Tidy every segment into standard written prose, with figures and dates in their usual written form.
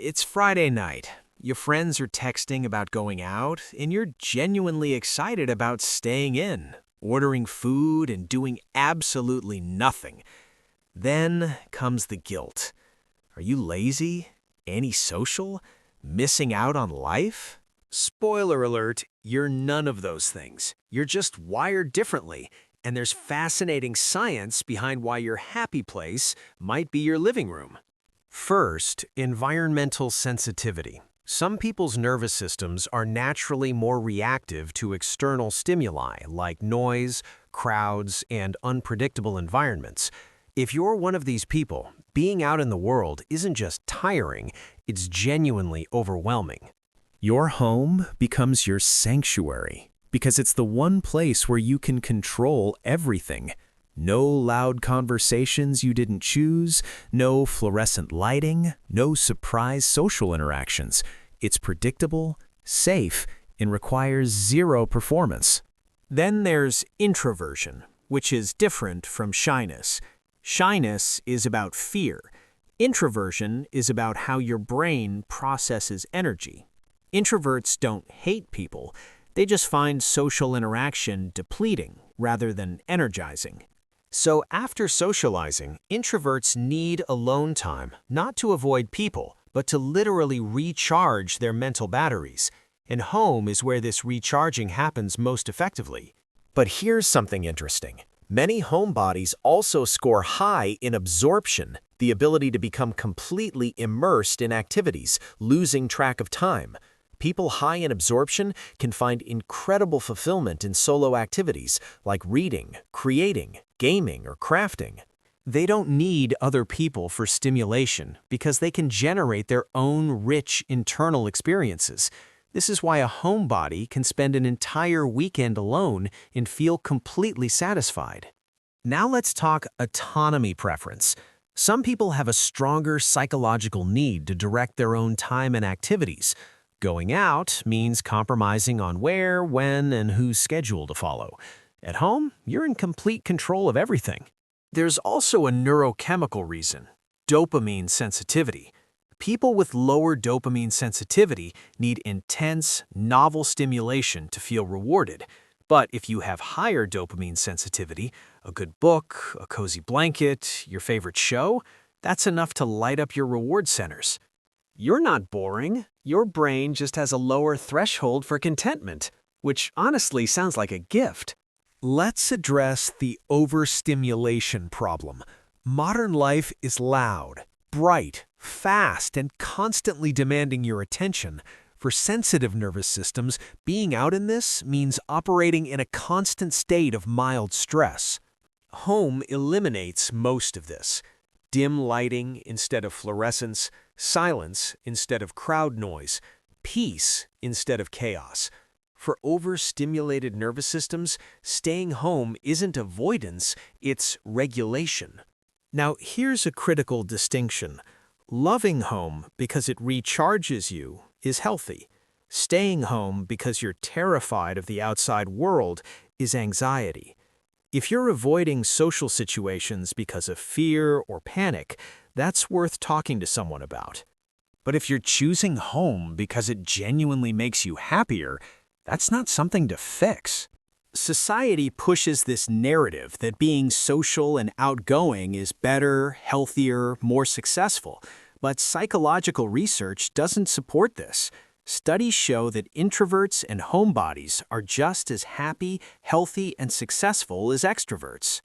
It's Friday night. Your friends are texting about going out, and you're genuinely excited about staying in, ordering food, and doing absolutely nothing. Then comes the guilt. Are you lazy? Antisocial? Missing out on life? Spoiler alert, you're none of those things. You're just wired differently, and there's fascinating science behind why your happy place might be your living room. First, environmental sensitivity. Some people's nervous systems are naturally more reactive to external stimuli like noise, crowds, and unpredictable environments. If you're one of these people, being out in the world isn't just tiring, it's genuinely overwhelming. Your home becomes your sanctuary because it's the one place where you can control everything. No loud conversations you didn't choose, no fluorescent lighting, no surprise social interactions. It's predictable, safe, and requires zero performance. Then there's introversion, which is different from shyness. Shyness is about fear. Introversion is about how your brain processes energy. Introverts don't hate people. They just find social interaction depleting rather than energizing. So after socializing, introverts need alone time, not to avoid people, but to literally recharge their mental batteries. And home is where this recharging happens most effectively. But here's something interesting. Many homebodies also score high in absorption, the ability to become completely immersed in activities, losing track of time. People high in absorption can find incredible fulfillment in solo activities like reading, creating, gaming, or crafting. They don't need other people for stimulation because they can generate their own rich internal experiences. This is why a homebody can spend an entire weekend alone and feel completely satisfied. Now let's talk autonomy preference. Some people have a stronger psychological need to direct their own time and activities. Going out means compromising on where, when, and whose schedule to follow. At home, you're in complete control of everything. There's also a neurochemical reason: dopamine sensitivity. People with lower dopamine sensitivity need intense, novel stimulation to feel rewarded. But if you have higher dopamine sensitivity, a good book, a cozy blanket, your favorite show, that's enough to light up your reward centers. You're not boring. Your brain just has a lower threshold for contentment, which honestly sounds like a gift. Let's address the overstimulation problem. Modern life is loud, bright, fast, and constantly demanding your attention. For sensitive nervous systems, being out in this means operating in a constant state of mild stress. Home eliminates most of this. Dim lighting instead of fluorescence, silence instead of crowd noise, peace instead of chaos. For overstimulated nervous systems, staying home isn't avoidance, it's regulation. Now, here's a critical distinction. Loving home because it recharges you is healthy. Staying home because you're terrified of the outside world is anxiety. If you're avoiding social situations because of fear or panic, that's worth talking to someone about. But if you're choosing home because it genuinely makes you happier, that's not something to fix. Society pushes this narrative that being social and outgoing is better, healthier, more successful. But psychological research doesn't support this. Studies show that introverts and homebodies are just as happy, healthy, and successful as extroverts.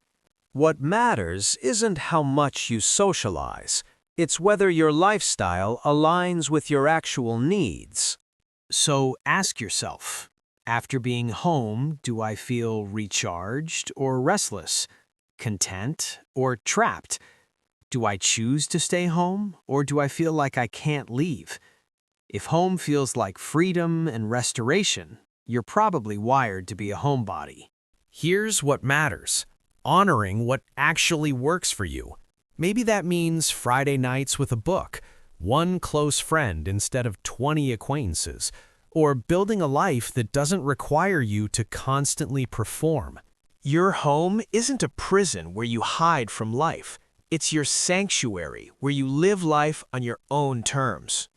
What matters isn't how much you socialize. It's whether your lifestyle aligns with your actual needs. So ask yourself, after being home, do I feel recharged or restless, content or trapped? Do I choose to stay home, or do I feel like I can't leave? If home feels like freedom and restoration, you're probably wired to be a homebody. Here's what matters: honoring what actually works for you. Maybe that means Friday nights with a book, one close friend instead of 20 acquaintances, or building a life that doesn't require you to constantly perform. Your home isn't a prison where you hide from life. It's your sanctuary where you live life on your own terms.